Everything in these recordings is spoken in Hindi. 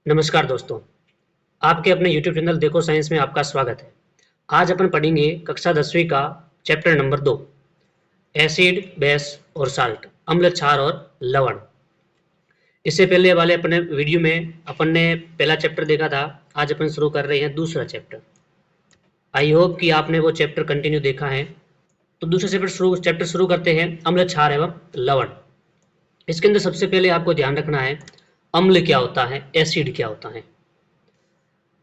नमस्कार दोस्तों, आपके अपने YouTube चैनल देखो साइंस में आपका स्वागत है। आज अपन पढ़ेंगे कक्षा 10वीं का चैप्टर नंबर 2 एसिड, बेस और साल्ट, अम्ल, क्षार और लवण। इससे पहले वाले अपने वीडियो में अपन ने पहला चैप्टर देखा था। आज अपन शुरू कर रहे हैं दूसरा चैप्टर। आई होप कि आपने वो चैप्टर कंटिन्यू देखा है। तो दूसरा चैप्टर शुरू करते हैं, अम्ल, क्षार एवं लवण। इसके अंदर सबसे पहले आपको ध्यान रखना है अम्ल क्या होता है, एसिड क्या होता है।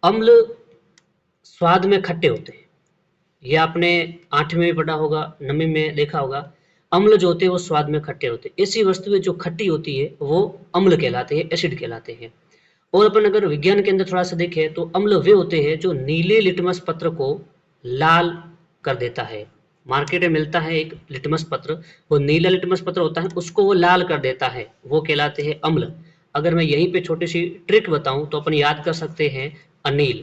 अम्ल स्वाद में खट्टे होते हैं। ये आपने 8वीं में पढ़ा होगा, 9वीं में देखा होगा। अम्ल जो होते हैं वो स्वाद में खट्टे होते हैं। ऐसी वस्तुएं जो खट्टी होती है वो अम्ल कहलाते हैं, एसिड कहलाते हैं। और अपन अगर विज्ञान के अंदर थोड़ा सा देखें तो अम्ल वे होते हैं जो नीले लिटमस पत्र को लाल कर देता है। मार्केट में मिलता है एक लिटमस पत्र, वो नीला लिटमस पत्र होता है, उसको वो लाल कर देता है, वो कहलाते हैं अम्ल। अगर मैं यहीं पे छोटी सी ट्रिक बताऊं तो अपन याद कर सकते हैं अनील।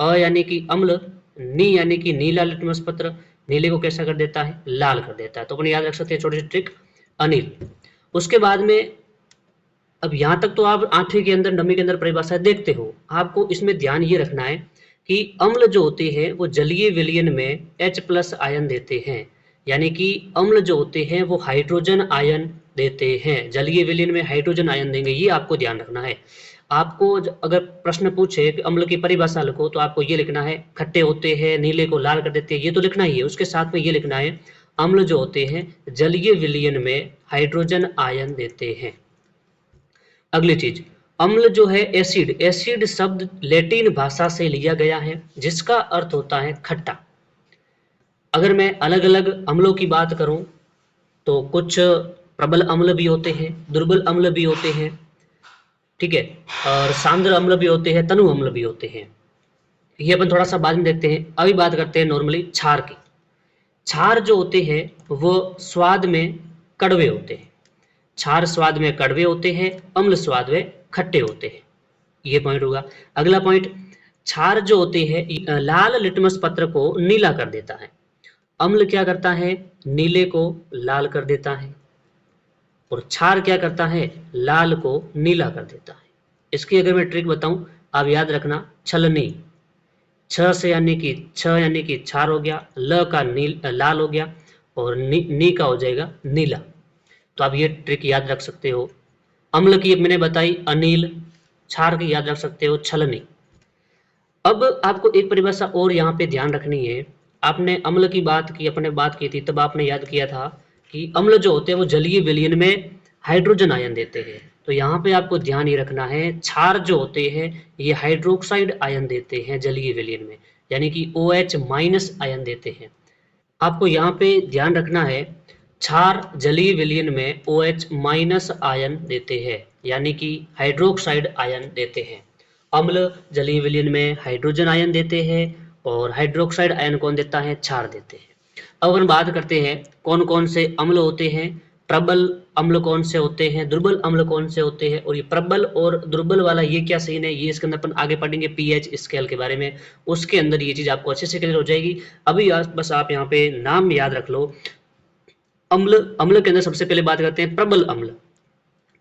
अ यानी कि अम्ल, नी यानी कि नीला लिटमस पत्र, नीले को कैसा कर देता है, लाल कर देता है। तो अपन याद रख सकते हैं छोटी सी ट्रिक अनिल। उसके बाद में अब यहाँ तक तो आप 8वीं के अंदर, 9वीं के अंदर परिभाषा देखते हो। आपको इसमें ध्यान ये रखना है कि अम्ल जो होते हैं वो जलीय विलयन में H+ आयन देते हैं। यानी कि अम्ल जो होते हैं वो हाइड्रोजन आयन देते हैं, जलीय विलयन में हाइड्रोजन आयन देंगे, ये आपको ध्यान रखना है। आपको अगर प्रश्न पूछे कि अम्ल की परिभाषा लिखो तो आपको ये लिखना है खट्टे होते हैं, नीले को लाल कर देते हैं, ये तो लिखना ही है। उसके साथ में ये लिखना है अम्ल जो होते हैं जलीय विलयन में हाइड्रोजन आयन देते हैं। अगली चीज, अम्ल जो है एसिड, एसिड शब्द लैटिन भाषा से लिया गया है जिसका अर्थ होता है खट्टा। अगर मैं अलग अलग अम्लों की बात करूं तो कुछ प्रबल अम्ल भी होते हैं, दुर्बल अम्ल भी होते हैं, ठीक है, और सांद्र अम्ल भी होते हैं, तनु अम्ल भी होते हैं। ये अपन थोड़ा सा बाद में देखते हैं। अभी बात करते हैं नॉर्मली क्षार की। क्षार जो होते हैं वो स्वाद में कड़वे होते हैं। क्षार स्वाद में कड़वे होते हैं, अम्ल स्वाद में खट्टे होते हैं। ये पॉइंट होगा। अगला पॉइंट, क्षार जो होते हैं लाल लिटमस पत्र को नीला कर देता है। अम्ल क्या करता है, नीले को लाल कर देता है, और क्षार क्या करता है, लाल को नीला कर देता है। इसकी अगर मैं ट्रिक बताऊं, आप याद रखना छलनी। छ से यानी कि छ यानी कि क्षार हो गया, ल का लाल हो गया, और नी का हो जाएगा नीला। तो आप ये ट्रिक याद रख सकते हो। अम्ल की मैंने बताई अनील, क्षार की याद रख सकते हो छलनी। अब आपको एक परिभाषा और यहाँ पे ध्यान रखनी है। आपने अम्ल की बात की, अपने बात की थी, तब आपने याद किया था कि अम्ल जो होते हैं वो जलीय विलयन में हाइड्रोजन आयन देते हैं। तो यहाँ पे आपको ध्यान ही रखना है क्षार जो होते हैं ये हाइड्रोक्साइड आयन देते हैं जलीय विलयन में, यानी कि OH- आयन देते हैं। आपको यहाँ पे ध्यान रखना है क्षार जलीय विलयन में OH- आयन देते हैं, यानी कि हाइड्रोक्साइड आयन देते हैं। अम्ल जलीय विलयन में हाइड्रोजन आयन देते हैं, और हाइड्रोक्साइड आयन कौन देता है, क्षार देते हैं। अब अपन बात करते हैं कौन कौन से अम्ल होते हैं। प्रबल अम्ल कौन से होते हैं, दुर्बल अम्ल कौन से होते हैं, और ये प्रबल और दुर्बल वाला ये क्या सीन है, ये इसके अंदर अपन आगे पढ़ेंगे पीएच स्केल के बारे में। उसके अंदर ये चीज आपको अच्छे से क्लियर हो जाएगी। अभी बस आप यहाँ पे नाम याद रख लो। अम्ल के अंदर सबसे पहले बात करते हैं प्रबल अम्ल।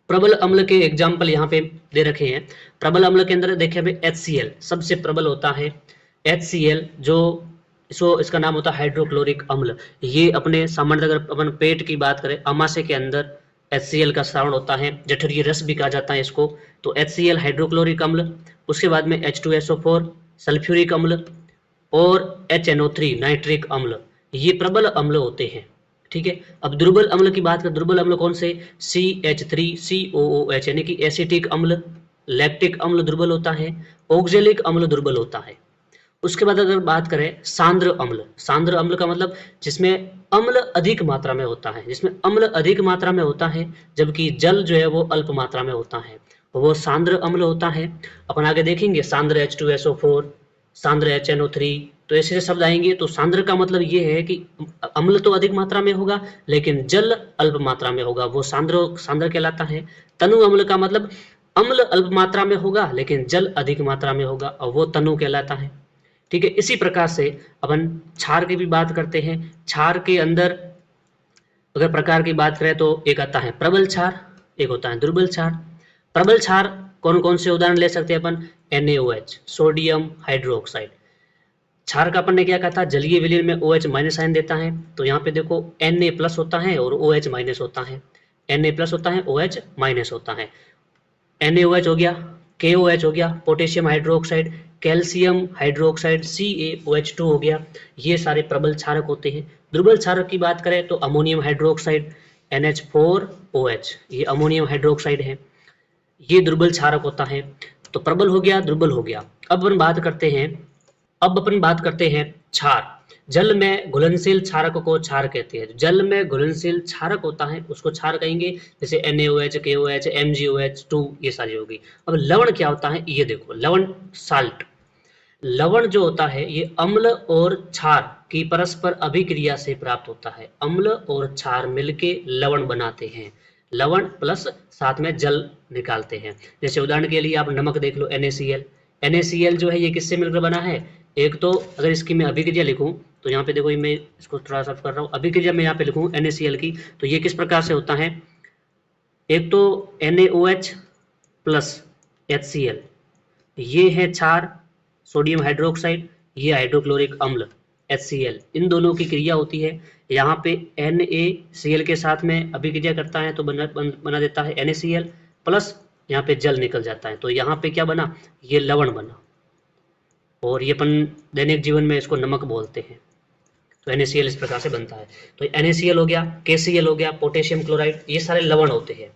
प्रबल अम्ल के एग्जाम्पल यहाँ पे दे रखे हैं। प्रबल अम्ल के अंदर देखिए अभी HCl सबसे प्रबल होता है। HCl जो इसका नाम होता है हाइड्रोक्लोरिक अम्ल। ये अपने सामान्य अगर अपन पेट की बात करें, अमाशय के अंदर HCl का श्रावण होता है, जठरीय रस भी कहा जाता है इसको। तो HCl हाइड्रोक्लोरिक अम्ल। उसके बाद में H2SO4 सल्फ्यूरिक अम्ल, और HNO3 नाइट्रिक अम्ल, ये प्रबल अम्ल होते हैं। ठीक है। अब दुर्बल अम्ल की बात करें, दुर्बल अम्ल कौन से, CH3COOH यानी कि एसिटिक अम्ल, लैक्टिक अम्ल दुर्बल होता है, ऑक्जेलिक अम्ल दुर्बल होता है। उसके बाद अगर बात करें सांद्र अम्ल, सांद्र अम्ल का मतलब जिसमें अम्ल अधिक मात्रा में होता है, जिसमें अम्ल अधिक मात्रा में होता है जबकि जल जो है वो अल्प मात्रा में होता है, वो सांद्र अम्ल होता है। अपन आगे देखेंगे सांद्र H2SO4, सांद्र HNO3, तो ऐसे शब्द आएंगे। तो सांद्र का मतलब ये है कि अम्ल तो अधिक मात्रा में होगा लेकिन जल अल्प मात्रा में होगा, वो सांद्र सांद्र कहलाता है। तनु अम्ल का मतलब अम्ल अल्प मात्रा में होगा लेकिन जल अधिक मात्रा में होगा, और वो तनु कहलाता है। ठीक है। इसी प्रकार से अपन क्षार की भी बात करते हैं। क्षार के अंदर अगर प्रकार की बात करें तो एक आता है प्रबल क्षार, एक होता है दुर्बल क्षार। प्रबल क्षार कौन कौन से उदाहरण ले सकते हैं अपन? NaOH, sodium hydroxide. क्षार का अपन ने क्या कहा था? जलीय विलयन में OH माइनस आयन देता है, तो यहाँ पे देखो Na प्लस होता है और OH माइनस होता है, Na प्लस होता है, OH माइनस होता है। NaOH हो गया, KOH हो गया, potassium hydroxide, calcium hydroxide, CaOH2 हो गया। ये सारे प्रबल क्षारक होते हैं। दुर्बल क्षारक की बात करें तो अमोनियम हाइड्रोक्साइड NH4OH, ये अमोनियम हाइड्रोक्साइड है, ये दुर्बल क्षारक होता है। तो प्रबल हो गया, दुर्बल हो गया। अब अपन बात करते हैं क्षार। जल में घुलनशील क्षारक को क्षार कहते हैं। जल में घुलनशील क्षारक होता है उसको क्षार कहेंगे, जैसे NaOH, KOH, MgOH2, ये सारी होगी। अब लवण क्या होता है ये देखो, लवण साल्ट। लवण जो होता है ये अम्ल और क्षार की परस्पर अभिक्रिया से प्राप्त होता है। अम्ल और क्षार मिलके लवण बनाते हैं, लवण प्लस साथ में जल निकालते हैं। जैसे उदाहरण के लिए आप नमक देख लो, NaCl। NaCl जो है ये किससे मिलकर बना है? एक तो अगर इसकी मैं अभिक्रिया लिखूं तो यहाँ पे देखो, मैं इसको थोड़ा सा कर रहा हूँ, अभिक्रिया में यहाँ पे लिखूं NaCl की, तो ये किस प्रकार से होता है? एक तो NaOH प्लस HCl, ये है क्षार, सोडियम हाइड्रोक्साइड, ये हाइड्रोक्लोरिक अम्ल HCl, इन दोनों की क्रिया होती है। यहाँ पे NaCl के साथ में अभिक्रिया करता है तो बना देता है NaCl, प्लस यहाँ पे जल निकल जाता है, तो यहाँ पे क्या बना? ये लवण बना, और ये अपन दैनिक जीवन में इसको नमक बोलते हैं। तो NaCl इस प्रकार से बनता है। तो NaCl हो गया, KCl हो गया, पोटेशियम क्लोराइड, ये सारे लवण होते हैं।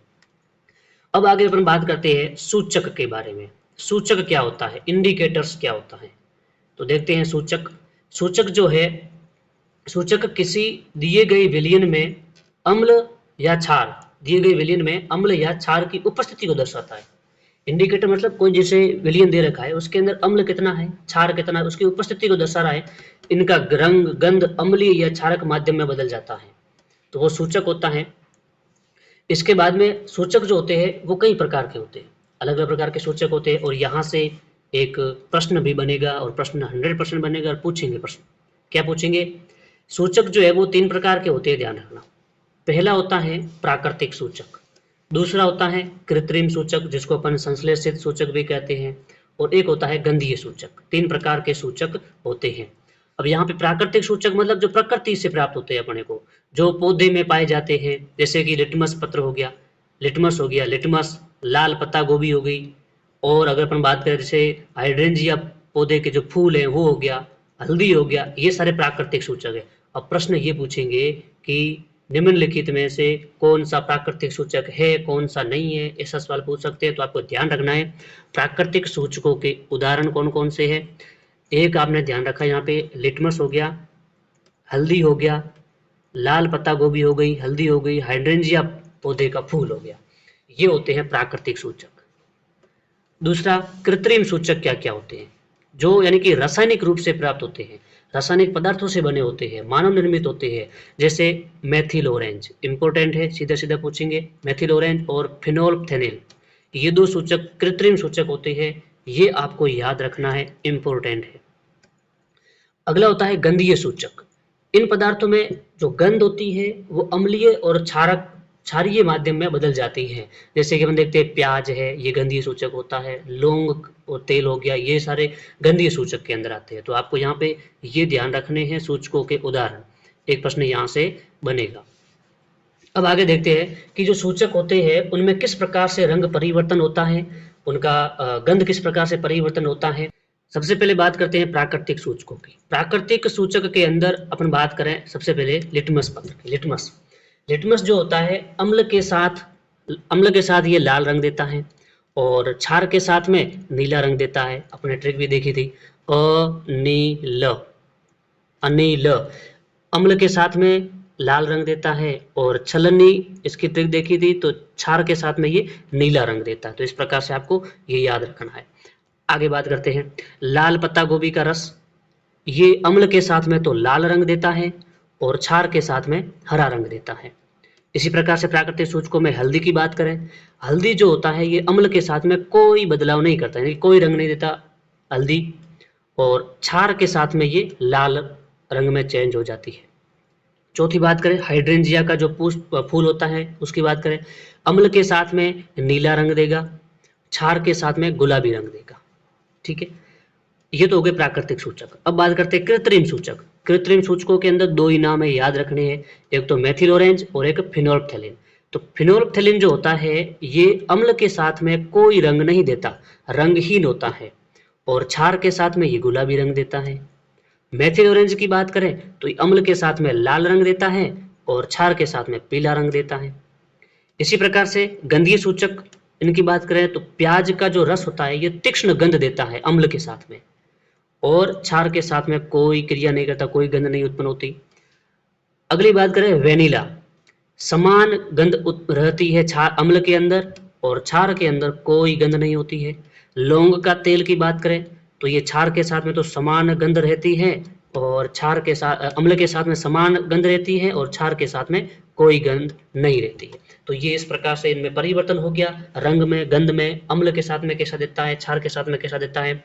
अब आगे अपन बात करते हैं सूचक के बारे में। सूचक क्या होता है? इंडिकेटर्स क्या होता है? तो देखते हैं सूचक। सूचक जो है, सूचक किसी दिए गए विलयन में अम्ल या क्षार, दिए गए विलयन में अम्ल या क्षार की उपस्थिति को दर्शाता है। इंडिकेटर मतलब कोई जैसे विलयन दे रखा है, उसके अंदर अम्ल कितना है, क्षार कितना है, उसकी उपस्थिति को दर्शा रहा है। इनका रंग, गंध अम्लीय या क्षारक माध्यम में बदल जाता है, तो वो सूचक होता है। इसके बाद में सूचक जो होते हैं वो कई प्रकार के होते हैं, अलग अलग प्रकार के सूचक होते हैं। और यहाँ से एक प्रश्न भी बनेगा, और प्रश्न 100% बनेगा, और पूछेंगे प्रश्न। क्या पूछेंगे? सूचक जो है वो 3 प्रकार के होते हैं, ध्यान रखना। पहला होता है प्राकृतिक सूचक, दूसरा होता है कृत्रिम सूचक जिसको अपन संश्लेषित सूचक भी कहते हैं, और एक होता है गंधीय सूचक। 3 प्रकार के सूचक होते हैं। अब यहाँ पे प्राकृतिक सूचक मतलब जो प्रकृति से प्राप्त होते हैं अपने को, जो पौधे में पाए जाते हैं, जैसे कि लिटमस पत्र हो गया, लिटमस हो गया, लिटमस, लाल पत्ता गोभी हो गई, और अगर अपन बात करें जैसे हाइड्रेंजिया पौधे के जो फूल हैं वो हो गया, हल्दी हो गया, ये सारे प्राकृतिक सूचक है। अब प्रश्न ये पूछेंगे कि निम्नलिखित में से कौन सा प्राकृतिक सूचक है, कौन सा नहीं है, ऐसा सवाल पूछ सकते हैं। तो आपको ध्यान रखना है प्राकृतिक सूचकों के उदाहरण कौन कौन से हैं। एक आपने ध्यान रखा यहाँ पे, लिटमस हो गया, हल्दी हो गया, लाल पत्ता गोभी हो गई, हल्दी हो गई, हाइड्रेंजिया पौधे का फूल हो गया, ये होते हैं प्राकृतिक सूचक। दूसरा, कृत्रिम सूचक क्या क्या होते हैं? जो यानी कि रासायनिक रूप से प्राप्त होते हैं, रासायनिक पदार्थों से बने होते हैं, मानव निर्मित होते हैं, जैसे मेथिल ऑरेंज, इंपॉर्टेंट है, सीधा सीधा पूछेंगे, मेथिल ऑरेंज और फिनोल्फथेनिल, ये 2 सूचक कृत्रिम सूचक होते हैं, ये आपको याद रखना है, इंपॉर्टेंट है। अगला होता है गंधीय सूचक। इन पदार्थों में जो गंध होती है वो अम्लीय और क्षारीय माध्यम में बदल जाती है। जैसे कि हम देखते हैं प्याज है, ये गंधीय सूचक होता है, लौंग और तेल हो गया, ये सारे गंधीय सूचक के अंदर आते हैं। तो आपको यहाँ पे ये ध्यान रखने हैं सूचकों के उदाहरण, एक प्रश्न यहाँ से बनेगा। अब आगे देखते हैं कि जो सूचक होते हैं उनमें किस प्रकार से रंग परिवर्तन होता है, उनका गंध किस प्रकार से परिवर्तन होता है। सबसे पहले बात करते हैं प्राकृतिक सूचकों की। प्राकृतिक सूचक के अंदर अपन बात करें सबसे पहले लिटमस पत्र की। लिटमस जो होता है अम्ल के साथ ये लाल रंग देता है, और क्षार के साथ में नीला रंग देता है। अपने ट्रिक भी देखी थी, अनील, अम्ल के साथ में लाल रंग देता है, और छलनी इसकी ट्रिक देखी थी, तो क्षार के साथ में ये नीला रंग देता है। तो इस प्रकार से आपको ये याद रखना है। आगे बात करते हैं लाल पत्ता गोभी का रस, ये अम्ल के साथ में तो लाल रंग देता है और क्षार के साथ में हरा रंग देता है। इसी प्रकार से प्राकृतिक सूचकों में हल्दी की बात करें, हल्दी जो होता है ये अम्ल के साथ में कोई बदलाव नहीं करता है, कोई रंग नहीं देता हल्दी, और क्षार के साथ में ये लाल रंग में चेंज हो जाती है। चौथी बात करें हाइड्रेंजिया का जो फूल होता है उसकी बात करें, अम्ल के साथ में नीला रंग देगा क्षार के साथ में गुलाबी रंग देगा। ठीक है, ये तो हो गए प्राकृतिक सूचक। अब बात करते हैं कृत्रिम सूचक। कृत्रिम सूचकों के अंदर दो ही नाम है, याद रखने हैं, एक तो मेथिल ऑरेंज और एक फिनोल्फ्थेलिन। तो फिनोल्फ्थेलिन जो होता है ये अम्ल के साथ में कोई रंग नहीं देता, रंगहीन होता है, और क्षार के साथ में ये गुलाबी रंग देता है। मेथिल ऑरेंज की बात करें तो ये अम्ल के साथ में लाल रंग देता है और क्षार के साथ में पीला रंग देता है। इसी प्रकार से गंधीय सूचक इनकी बात करें तो प्याज का जो रस होता है ये तीक्ष्ण गंध देता है अम्ल के साथ में, और क्षार के साथ में कोई क्रिया नहीं करता, कोई गंध नहीं उत्पन्न होती। अगली बात करें वेनिला, समान गंध रहती है क्षार अम्ल के अंदर और क्षार के अंदर कोई गंध नहीं होती है। लौंग का तेल की बात करें तो ये क्षार के साथ में तो समान गंध रहती है और क्षार के साथ अम्ल के साथ में समान गंध रहती है और क्षार के साथ में कोई गंध नहीं रहती है। तो ये इस प्रकार से इनमें परिवर्तन हो गया, रंग में, गंध में, अम्ल के साथ में कैसा देता है, क्षार के साथ में कैसा देता है।